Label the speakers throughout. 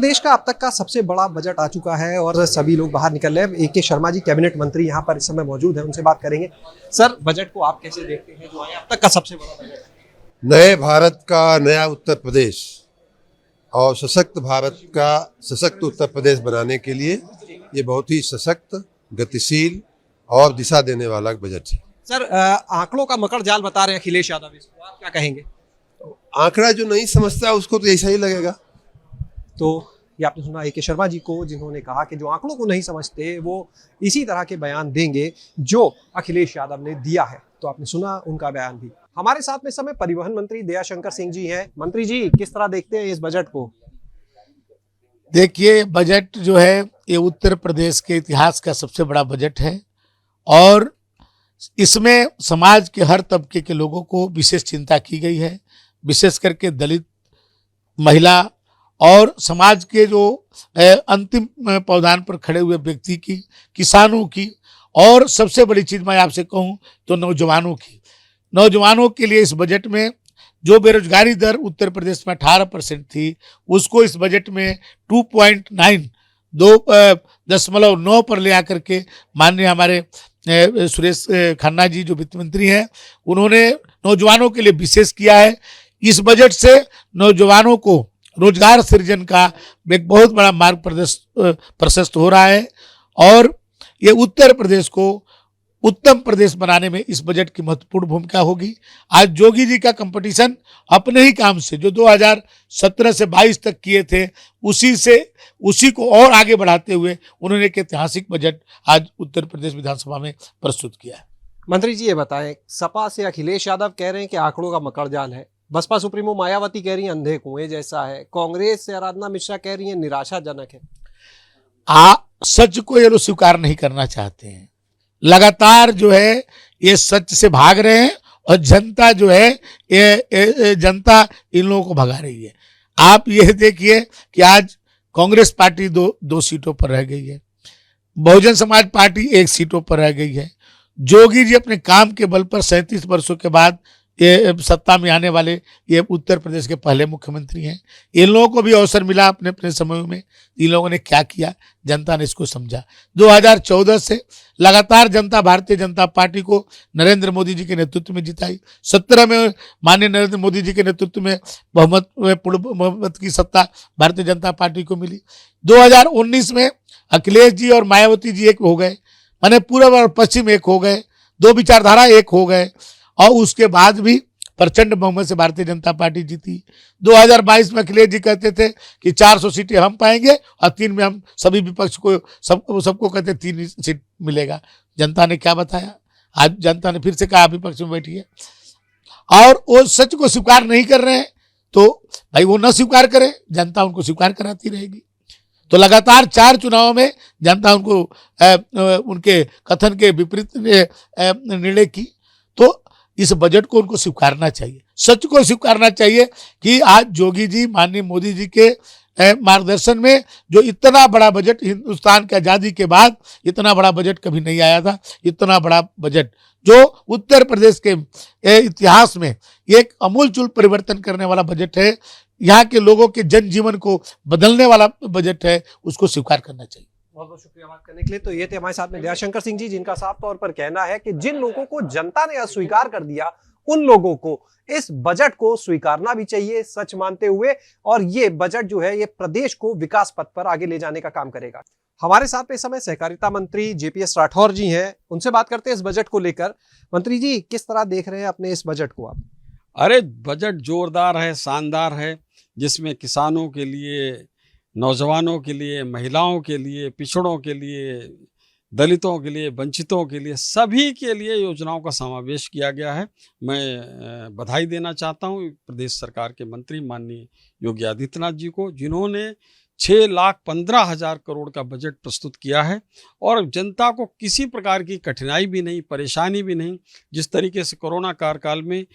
Speaker 1: प्रदेश का अब तक का सबसे बड़ा बजट आ चुका है और सभी लोग बाहर निकल रहे हैं। ए के शर्मा जी कैबिनेट मंत्री यहाँ पर इस समय मौजूद हैं, उनसे बात करेंगे। सर, बजट को आप कैसे देखते हैं जो आया अब तक का सबसे बड़ा बजट है?
Speaker 2: नए भारत का नया उत्तर प्रदेश और सशक्त भारत का सशक्त उत्तर प्रदेश बनाने के लिए ये बहुत ही सशक्त, गतिशील और दिशा देने वाला बजट है।
Speaker 1: सर, आंकड़ों का मकड़ जाल बता रहे हैं अखिलेश यादव, इसको आप क्या कहेंगे?
Speaker 2: आंकड़ा जो नहीं समझता उसको तो ऐसा ही लगेगा।
Speaker 1: तो ये आपने सुना ए के शर्मा जी को, जिन्होंने कहा कि जो आंकड़ों को नहीं समझते वो इसी तरह के बयान देंगे जो अखिलेश यादव ने दिया है। तो आपने सुना उनका बयान भी। हमारे साथ में इस समय परिवहन मंत्री दयाशंकर सिंह जी हैं। मंत्री जी, किस तरह देखते हैं इस बजट को?
Speaker 3: देखिए, बजट जो है ये उत्तर प्रदेश के इतिहास का सबसे बड़ा बजट है और इसमें समाज के हर तबके के लोगों को विशेष चिंता की गई है, विशेष करके दलित, महिला और समाज के जो अंतिम पावदान पर खड़े हुए व्यक्ति की, किसानों की और सबसे बड़ी चीज मैं आपसे कहूं तो नौजवानों की। नौजवानों के लिए इस बजट में जो बेरोजगारी दर उत्तर प्रदेश में 18% थी, उसको इस बजट में 2.9 पर ले आकर के माननीय हमारे सुरेश खन्ना जी जो वित्त मंत्री हैं, उन्होंने नौजवानों के लिए विशेष किया है। इस बजट से नौजवानों को रोजगार सृजन का एक बहुत बड़ा मार्ग प्रशस्त हो रहा है और ये उत्तर प्रदेश को उत्तम प्रदेश बनाने में इस बजट की महत्वपूर्ण भूमिका होगी। आज जोगी जी का कंपटीशन अपने ही काम से जो 2017 से 22 तक किए थे उसी को और आगे बढ़ाते हुए उन्होंने एक ऐतिहासिक बजट आज उत्तर प्रदेश विधानसभा में प्रस्तुत किया है।
Speaker 1: मंत्री जी, ये बताएं, सपा से अखिलेश यादव कह रहे हैं कि आंकड़ों का मकड़ जाल है, बसपा सुप्रीमो मायावती कह रही है अंधे कुएं जैसा है, कांग्रेस से आराधना मिश्रा कह रही है निराशाजनक है।
Speaker 3: सच को ये लोग स्वीकार नहीं करना चाहते हैं। लगातार जो है ये सच से भाग रहे हैं और जनता जो है ये जनता इन लोगों को भगा रही है। आप ये देखिए कि आज कांग्रेस पार्टी दो सीटों पर रह गई है, बहुजन समाज पार्टी 1 सीटों पर रह गई है। जोगी जी अपने काम के बल पर 37 वर्षों के बाद ये सत्ता में आने वाले ये उत्तर प्रदेश के पहले मुख्यमंत्री हैं। इन लोगों को भी अवसर मिला अपने अपने समय में, इन लोगों ने क्या किया, जनता ने इसको समझा। 2014 से लगातार जनता भारतीय जनता पार्टी को नरेंद्र मोदी जी के नेतृत्व में जिताई। 17 में माननीय नरेंद्र मोदी जी के नेतृत्व में बहुमत की सत्ता भारतीय जनता पार्टी को मिली। 2019 में अखिलेश जी और मायावती जी एक हो गए, माने पूर्व और पश्चिम एक हो गए, 2 विचारधारा एक हो गए और उसके बाद भी प्रचंड बहुमत से भारतीय जनता पार्टी जीती। 2022 में अखिलेश जी कहते थे कि 400 सीटें हम पाएंगे और 3 में हम सभी विपक्ष को सबको कहते 3 सीट मिलेगा। जनता ने क्या बताया? आज जनता ने फिर से कहा विपक्ष में बैठिए और वो सच को स्वीकार नहीं कर रहे हैं तो भाई वो न स्वीकार करें, जनता उनको स्वीकार कराती रहेगी। तो लगातार 4 चुनावों में जनता उनको उनके कथन के विपरीत निर्णय की। तो इस बजट को उनको स्वीकारना चाहिए, सच को स्वीकारना चाहिए कि आज जोगी जी माननीय मोदी जी के मार्गदर्शन में जो इतना बड़ा बजट, हिंदुस्तान की आज़ादी के बाद इतना बड़ा बजट कभी नहीं आया था। इतना बड़ा बजट जो उत्तर प्रदेश के इतिहास में एक अमूलचूल परिवर्तन करने वाला बजट है, यहाँ के लोगों के जनजीवन को बदलने वाला बजट है, उसको स्वीकार करना चाहिए।
Speaker 1: बहुत बहुत शुक्रिया बात करने के लिए। तो ये थे हमारे साथ में दयाशंकर सिंह जी, जिनका साफ तौर पर कहना है कि जिन लोगों को जनता ने अस्वीकार कर दिया उन लोगों को इस बजट को स्वीकारना भी चाहिए, सच मानते हुए, और ये बजट जो है ये प्रदेश को विकास पथ पर आगे ले जाने का काम करेगा। हमारे साथ में इस समय सहकारिता मंत्री JPS राठौर जी हैं, उनसे बात करते हैं इस बजट को लेकर। मंत्री जी, किस तरह देख रहे हैं अपने इस बजट को आप?
Speaker 4: अरे, बजट जोरदार है, शानदार है, जिसमें किसानों के लिए, नौजवानों के लिए, महिलाओं के लिए, पिछड़ों के लिए, दलितों के लिए, वंचितों के लिए, सभी के लिए योजनाओं का समावेश किया गया है। मैं बधाई देना चाहता हूँ प्रदेश सरकार के मंत्री माननीय योगी आदित्यनाथ जी को, जिन्होंने 6,15,000 करोड़ का बजट प्रस्तुत किया है और जनता को किसी प्रकार की कठिनाई भी नहीं, परेशानी भी नहीं। जिस तरीके से कोरोना कार्यकाल में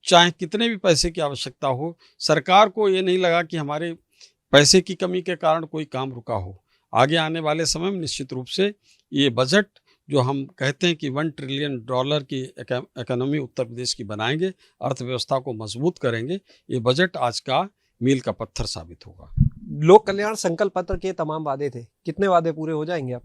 Speaker 4: चाहे कितने भी पैसे की आवश्यकता हो, सरकार को ये नहीं लगा कि हमारे पैसे की कमी के कारण कोई काम रुका हो। आगे आने वाले समय में निश्चित रूप से ये बजट जो हम कहते हैं कि $1 ट्रिलियन की इकोनॉमी उत्तर प्रदेश की बनाएंगे, अर्थव्यवस्था को मजबूत करेंगे, ये बजट आज का मील का पत्थर साबित होगा।
Speaker 1: लोक कल्याण संकल्प पत्र के तमाम वादे थे, कितने वादे पूरे हो जाएंगे अब?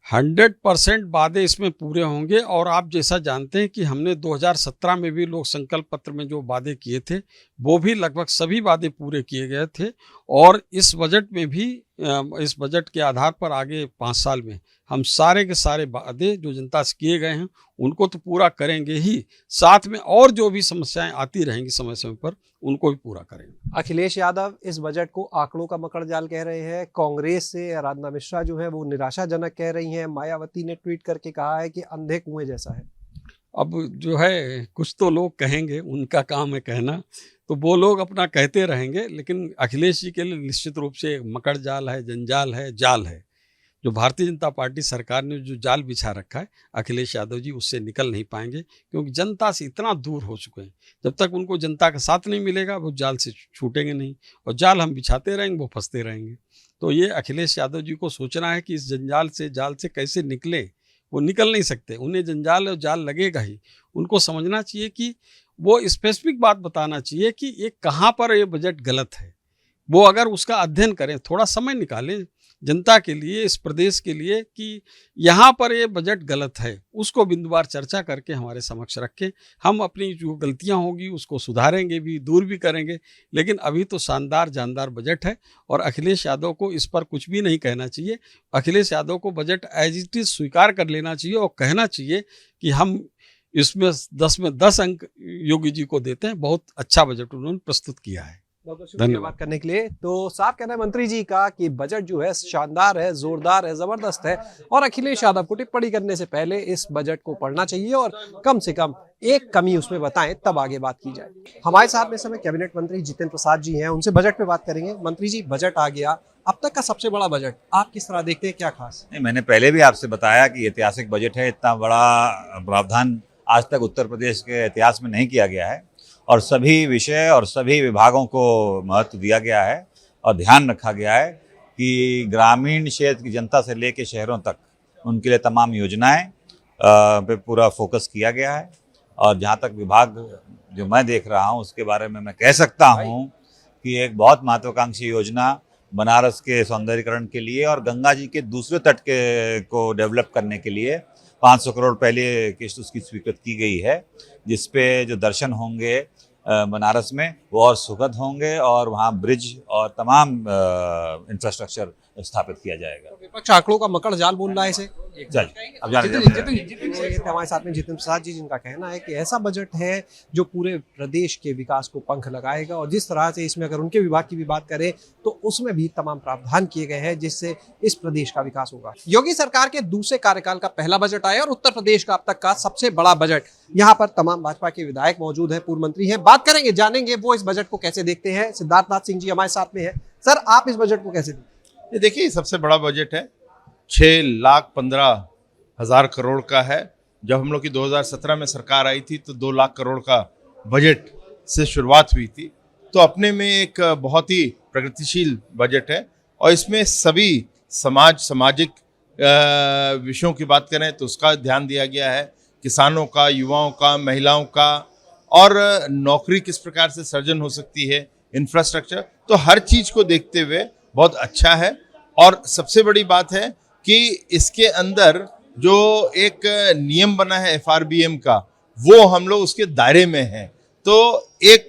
Speaker 4: 100% वादे इसमें पूरे होंगे। और आप जैसा जानते हैं कि हमने 2017 में भी लोक संकल्प पत्र में जो वादे किए थे वो भी लगभग सभी वादे पूरे किए गए थे। और इस बजट में भी इस बजट के आधार पर आगे 5 साल में हम सारे के सारे वादे जो जनता से किए गए हैं उनको तो पूरा करेंगे ही, साथ में और जो भी समस्याएं आती रहेंगी समय समय पर उनको भी पूरा करेंगे।
Speaker 1: अखिलेश यादव इस बजट को आंकड़ों का मकड़जाल कह रहे हैं। कांग्रेस से आराधना मिश्रा जो है वो निराशाजनक कह रही हैं। मायावती ने ट्वीट करके कहा है कि अंधे कुएं जैसा है।
Speaker 4: अब जो है कुछ तो लोग कहेंगे, उनका काम है कहना, तो वो लोग अपना कहते रहेंगे, लेकिन अखिलेश जी के लिए निश्चित रूप से एक मकड़ जाल है, जंजाल है, जाल है। जो भारतीय जनता पार्टी सरकार ने जो जाल बिछा रखा है, अखिलेश यादव जी उससे निकल नहीं पाएंगे, क्योंकि जनता से इतना दूर हो चुके हैं। जब तक उनको जनता का साथ नहीं मिलेगा वो जाल से छूटेंगे नहीं, और जाल हम बिछाते रहेंगे, वो फंसते रहेंगे। तो ये अखिलेश यादव जी को सोचना है कि इस जंजाल से, जाल से कैसे निकले। वो निकल नहीं सकते, उन्हें जंजाल और जाल लगेगा ही। उनको समझना चाहिए कि वो स्पेसिफिक बात बताना चाहिए कि ये कहाँ पर ये बजट गलत है। वो अगर उसका अध्ययन करें, थोड़ा समय निकालें जनता के लिए, इस प्रदेश के लिए, कि यहाँ पर ये बजट गलत है, उसको बिंदुवार चर्चा करके हमारे समक्ष रखें। हम अपनी जो गलतियाँ होंगी उसको सुधारेंगे भी, दूर भी करेंगे। लेकिन अभी तो शानदार जानदार बजट है और अखिलेश यादव को इस पर कुछ भी नहीं कहना चाहिए। अखिलेश यादव को बजट एज इट इज स्वीकार कर लेना चाहिए और कहना चाहिए कि हम इसमें 10 में 10 अंक योगी जी को देते हैं। बहुत अच्छा बजट उन्होंने प्रस्तुत किया है।
Speaker 1: बहुत शुक्रिया बात करने के लिए। तो साफ कहना है मंत्री जी का कि बजट जो है शानदार है, जोरदार है, जबरदस्त है, और अखिलेश यादव को टिप्पणी करने से पहले इस बजट को पढ़ना चाहिए और कम से कम एक कमी उसमें बताएं, तब आगे बात की जाए। हमारे साथ में समय कैबिनेट मंत्री जितेंद्र प्रसाद जी हैं, उनसे बजट पे बात करेंगे। मंत्री जी, बजट आ गया, अब तक का सबसे बड़ा बजट, आप किस तरह देखते हैं, क्या खास?
Speaker 5: नहीं, मैंने पहले भी आपसे बताया कि ऐतिहासिक बजट है। इतना बड़ा प्रावधान आज तक उत्तर प्रदेश के इतिहास में नहीं किया गया है, और सभी विषय और सभी विभागों को महत्व दिया गया है और ध्यान रखा गया है कि ग्रामीण क्षेत्र की जनता से लेकर शहरों तक उनके लिए तमाम योजनाएं पे पूरा फोकस किया गया है। और जहां तक विभाग जो मैं देख रहा हूं उसके बारे में मैं कह सकता हूं कि एक बहुत महत्वाकांक्षी योजना बनारस के सौंदर्यीकरण के लिए और गंगा जी के दूसरे तट के को डेवलप करने के लिए 500 करोड़ पहले किस्त उसकी स्वीकृत की गई है, जिसपे जो दर्शन होंगे बनारस में वो और सुखद होंगे और वहाँ ब्रिज और तमाम इंफ्रास्ट्रक्चर स्थापित किया जाएगा।
Speaker 1: विपक्ष आंकड़ों का मकड़ जाल बोल रहा है इसे।
Speaker 5: चलिए अब जाने
Speaker 1: हमारे साथ में जितेंद्र प्रसाद जी, जिनका कहना है कि ऐसा बजट है जो पूरे प्रदेश के विकास को पंख लगाएगा, और जिस तरह से इसमें अगर उनके विभाग की भी बात करें तो उसमें भी तमाम प्रावधान किए गए हैं जिससे इस प्रदेश का विकास होगा। योगी सरकार के दूसरे कार्यकाल का पहला बजट आया और उत्तर प्रदेश का अब तक का सबसे बड़ा बजट। यहाँ पर तमाम भाजपा के विधायक मौजूद हैं, पूर्व मंत्री हैं, बात करेंगे, जानेंगे वो इस बजट को कैसे देखते हैं। सिद्धार्थनाथ सिंह जी हमारे साथ में है। सर, आप इस बजट को कैसे देखते हैं?
Speaker 6: ये देखिए, सबसे बड़ा बजट है, 6,15,000 करोड़ का है। जब हम लोग की 2017 में सरकार आई थी तो 2 लाख करोड़ का बजट से शुरुआत हुई थी। तो अपने में एक बहुत ही प्रगतिशील बजट है और इसमें सभी सामाजिक विषयों की बात करें तो उसका ध्यान दिया गया है, किसानों का, युवाओं का, महिलाओं का, और नौकरी किस प्रकार से सृजन हो सकती है, इंफ्रास्ट्रक्चर, तो हर चीज को देखते हुए बहुत अच्छा है। और सबसे बड़ी बात है कि इसके अंदर जो एक नियम बना है FRBM का, वो हम लोग उसके दायरे में हैं। तो एक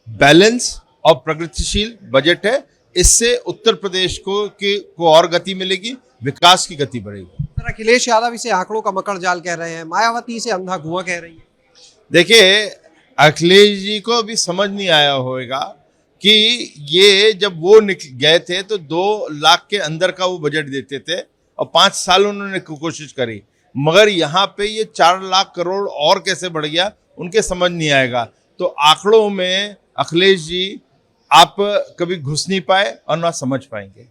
Speaker 6: बैलेंस और प्रगतिशील बजट है। इससे उत्तर प्रदेश को और गति मिलेगी, विकास की गति बढ़ेगी।
Speaker 1: सर, अखिलेश यादव इसे आंकड़ों का मकड़ जाल कह रहे हैं, मायावती इसे अंधा कुआं कह रही है।
Speaker 6: देखिए, अखिलेश जी को भी समझ नहीं आया होगा कि ये जब वो गए थे तो 2 लाख के अंदर का वो बजट देते थे और 5 साल उन्होंने कोशिश करी, मगर यहाँ पे ये 4 लाख करोड़ और कैसे बढ़ गया, उनके समझ नहीं आएगा। तो आंकड़ों में अखिलेश जी आप कभी घुस नहीं पाए और ना समझ पाएंगे।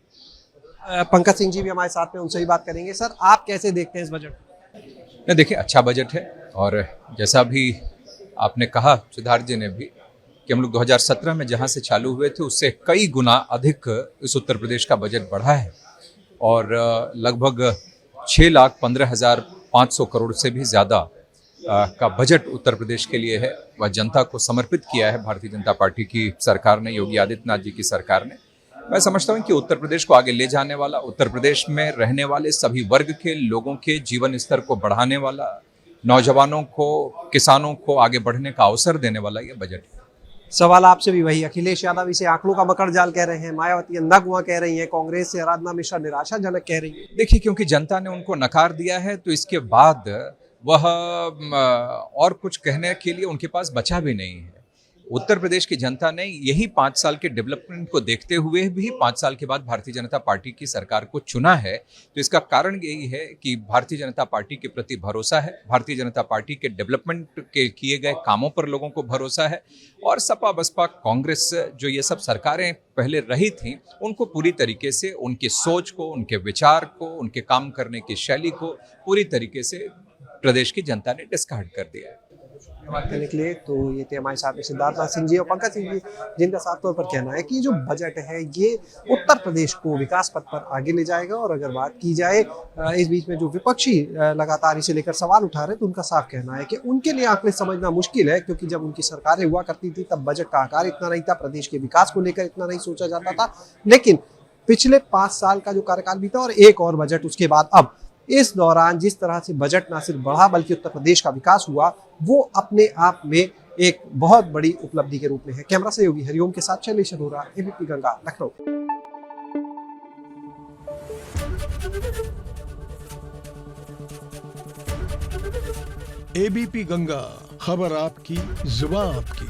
Speaker 1: पंकज सिंह जी भी हमारे साथ में, उनसे भी बात करेंगे। सर, आप कैसे देखते हैं इस बजट को?
Speaker 7: देखिए, अच्छा बजट है और जैसा भी आपने कहा सिद्धार्थ जी ने भी कि हम लोग 2017 में जहां से चालू हुए थे उससे कई गुना अधिक इस उत्तर प्रदेश का बजट बढ़ा है और लगभग 6,15,500 करोड़ से भी ज़्यादा का बजट उत्तर प्रदेश के लिए है। वह जनता को समर्पित किया है भारतीय जनता पार्टी की सरकार ने, योगी आदित्यनाथ जी की सरकार ने। मैं समझता हूं कि उत्तर प्रदेश को आगे ले जाने वाला, उत्तर प्रदेश में रहने वाले सभी वर्ग के लोगों के जीवन स्तर को बढ़ाने वाला, नौजवानों को, किसानों को आगे बढ़ने का अवसर देने वाला ये बजट है।
Speaker 1: सवाल आपसे भी वही, अखिलेश यादव इसे आंकड़ों का मकर जाल कह रहे हैं, मायावती अंधा कुआं कह रही हैं, कांग्रेस से आराधना मिश्रा निराशाजनक कह रही है।
Speaker 7: देखिए, क्योंकि जनता ने उनको नकार दिया है तो इसके बाद वह और कुछ कहने के लिए उनके पास बचा भी नहीं है। उत्तर प्रदेश की जनता ने यही 5 साल के डेवलपमेंट को देखते हुए भी 5 साल के बाद भारतीय जनता पार्टी की सरकार को चुना है। तो इसका कारण यही है कि भारतीय जनता पार्टी के प्रति भरोसा है, भारतीय जनता पार्टी के डेवलपमेंट के किए गए कामों पर लोगों को भरोसा है, और सपा बसपा कांग्रेस जो ये सब सरकारें पहले रही थीं, उनको पूरी तरीके से उनकी सोच को, उनके विचार को, उनके काम करने की शैली को पूरी तरीके से प्रदेश की जनता ने डिस्कार्ड कर दिया है।
Speaker 1: बात करने के लिए तो ये थे हमारे साथ में सिद्धार्थ सिंह जी और पंकज सिंह जी, जिनका साफ तौर पर कहना है कि जो बजट है ये उत्तर प्रदेश को विकास पथ पर आगे ले जाएगा। और अगर बात की जाए इस बीच में जो विपक्षी लगातार इसे लेकर सवाल उठा रहे हैं, तो उनका साफ कहना है कि उनके लिए आंकड़े समझना मुश्किल है, क्योंकि जब उनकी सरकारें हुआ करती थी तब बजट का आकार इतना नहीं था, प्रदेश के विकास को लेकर इतना नहीं सोचा जाता था। लेकिन पिछले 5 साल का जो कार्यकाल बीता और एक और बजट उसके बाद, अब इस दौरान जिस तरह से बजट न सिर्फ बढ़ा बल्कि उत्तर प्रदेश का विकास हुआ, वो अपने आप में एक बहुत बड़ी उपलब्धि के रूप में है। कैमरा सहयोगी हरिओम के साथ शैलेश अरोरा, एबीपी गंगा, लखनऊ।
Speaker 8: एबीपी गंगा, खबर आपकी, जुबान आपकी।